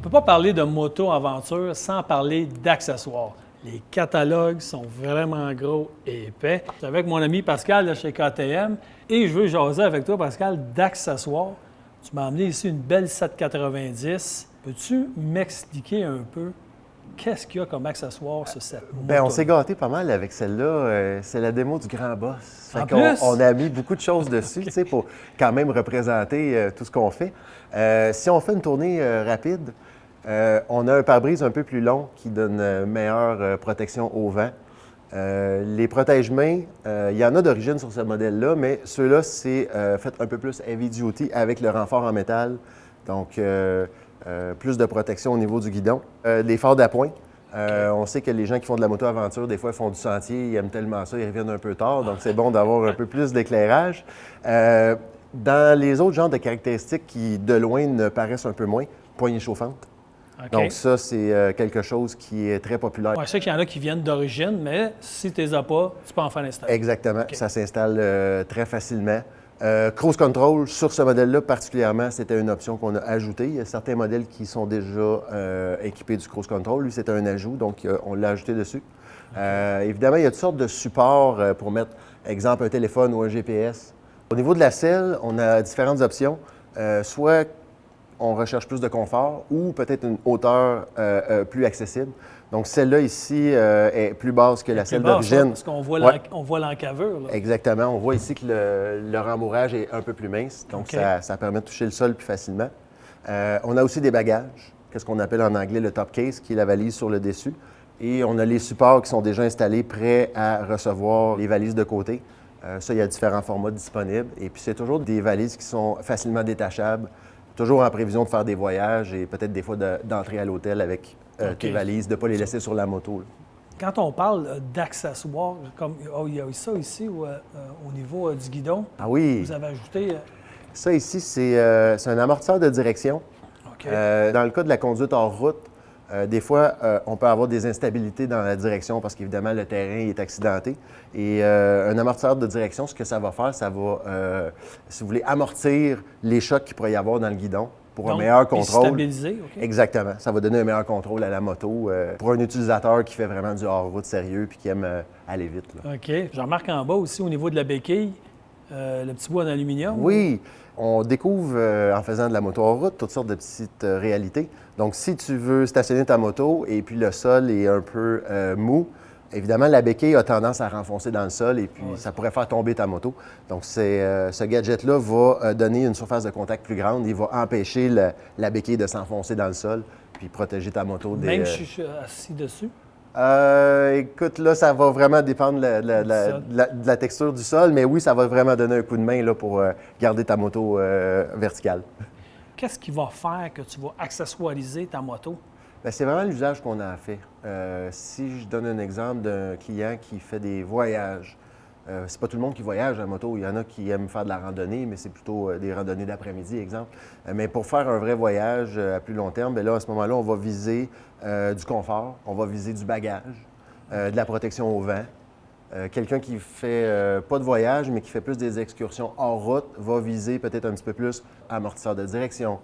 ne peut pas parler de moto-aventure sans parler d'accessoires. Les catalogues sont vraiment gros et épais. Je suis avec mon ami Pascal de chez KTM et je veux jaser avec toi, Pascal, d'accessoires. Tu m'as amené ici une belle 790. Peux-tu m'expliquer un peu qu'est-ce qu'il y a comme accessoire sur cette moto? Bien, on s'est gâté pas mal avec celle-là. C'est la démo du Grand Boss. On a mis beaucoup de choses dessus, tu sais, pour quand même représenter tout ce qu'on fait. Si on fait une tournée rapide, on a un pare-brise un peu plus long qui donne meilleure protection au vent. Les protège-mains, il y en a d'origine sur ce modèle-là, mais ceux-là, c'est fait un peu plus heavy duty avec le renfort en métal. Donc, plus de protection au niveau du guidon. Les phares d'appoint. On sait que les gens qui font de la moto-aventure, des fois, ils font du sentier, ils aiment tellement ça, ils reviennent un peu tard. Donc, c'est bon d'avoir un peu plus d'éclairage. Dans les autres genres de caractéristiques qui, de loin, ne paraissent un peu moins, poignée chauffante. Okay. Donc ça, c'est quelque chose qui est très populaire. Ouais, je sais qu'il y en a qui viennent d'origine, mais si tu les as pas, tu peux en faire l'installer. Exactement. Okay. Ça s'installe très facilement. Cruise Control, sur ce modèle-là particulièrement, c'était une option qu'on a ajoutée. Il y a certains modèles qui sont déjà équipés du Cruise Control. Lui, c'était un ajout, donc on l'a ajouté dessus. Okay. Évidemment, il y a toutes sortes de supports pour mettre, exemple, un téléphone ou un GPS. Au niveau de la selle, on a différentes options. Soit on recherche plus de confort ou peut-être une hauteur plus accessible. Donc, celle-là ici est plus basse que la selle d'origine. Parce qu'on voit l'encavure. Exactement. On voit ici que le rembourrage est un peu plus mince. Donc, okay. ça permet de toucher le sol plus facilement. On a aussi des bagages, qu'est-ce qu'on appelle en anglais le top case, qui est la valise sur le dessus. Et on a les supports qui sont déjà installés, prêts à recevoir les valises de côté. Ça, il y a différents formats disponibles. Et puis, c'est toujours des valises qui sont facilement détachables. Toujours en prévision de faire des voyages et peut-être des fois d'entrer à l'hôtel avec tes valises, de ne pas les laisser sur la moto. Là. Quand on parle d'accessoires, comme il y a ça ici au niveau du guidon, ah oui. Vous avez ajouté... Ça ici, c'est un amortisseur de direction. Okay. Dans le cas de la conduite hors route, des fois, on peut avoir des instabilités dans la direction parce qu'évidemment, le terrain est accidenté. Et un amortisseur de direction, ce que ça va faire, ça va, si vous voulez, amortir les chocs qu'il pourrait y avoir dans le guidon pour un meilleur contrôle. Stabiliser, OK. Exactement. Ça va donner un meilleur contrôle à la moto pour un utilisateur qui fait vraiment du hors-route sérieux puis qui aime aller vite. Là. OK. J'en remarque en bas aussi, au niveau de la béquille, le petit bois en aluminium. Oui. On découvre, en faisant de la moto hors route, toutes sortes de petites réalités. Donc, si tu veux stationner ta moto et puis le sol est un peu mou, évidemment, la béquille a tendance à renfoncer dans le sol et puis ça pourrait faire tomber ta moto. Donc, ce gadget-là va donner une surface de contact plus grande. Il va empêcher la béquille de s'enfoncer dans le sol puis protéger ta moto des... Même si je suis assis dessus? Écoute, là, ça va vraiment dépendre de la texture du sol, mais oui, ça va vraiment donner un coup de main là, pour garder ta moto verticale. Qu'est-ce qui va faire que tu vas accessoiriser ta moto? Bien, c'est vraiment l'usage qu'on a fait. Si je donne un exemple d'un client qui fait des voyages, c'est pas tout le monde qui voyage en moto. Il y en a qui aiment faire de la randonnée, mais c'est plutôt des randonnées d'après-midi, exemple. Mais pour faire un vrai voyage à plus long terme, bien là, à ce moment-là, on va viser du confort, on va viser du bagage, de la protection au vent. Quelqu'un qui fait pas de voyage, mais qui fait plus des excursions hors route, va viser peut-être un petit peu plus amortisseur de direction,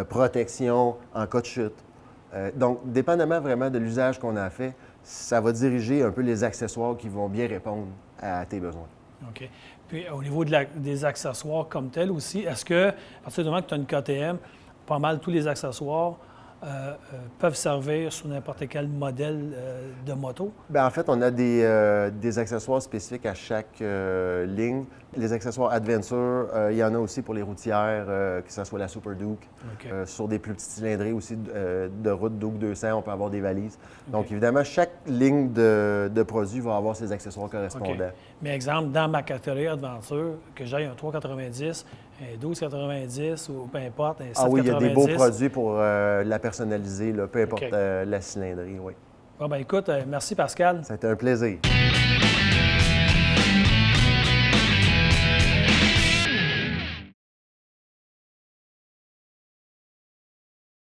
protection en cas de chute. Donc, dépendamment vraiment de l'usage qu'on a fait, ça va diriger un peu les accessoires qui vont bien répondre à tes besoins. OK. Puis, au niveau des accessoires comme tels aussi, est-ce que, à partir du moment que tu as une KTM, pas mal tous les accessoires peuvent servir sur n'importe quel modèle de moto? Bien, en fait, on a des accessoires spécifiques à chaque ligne. Les accessoires Adventure, il y en a aussi pour les routières, que ce soit la Super Duke. Okay. Sur des plus petits cylindrés aussi de route Duke 200, on peut avoir des valises. Okay. Donc, évidemment, chaque ligne de produits va avoir ses accessoires correspondants. Okay. Mais exemple, dans ma catégorie Adventure, que j'aille un 390, un 1290 ou peu importe, un 790. Ah oui, il y a des beaux produits pour la personnaliser, là, peu importe la cylindrée, oui. Bon, bien écoute, merci Pascal. Ça a été un plaisir.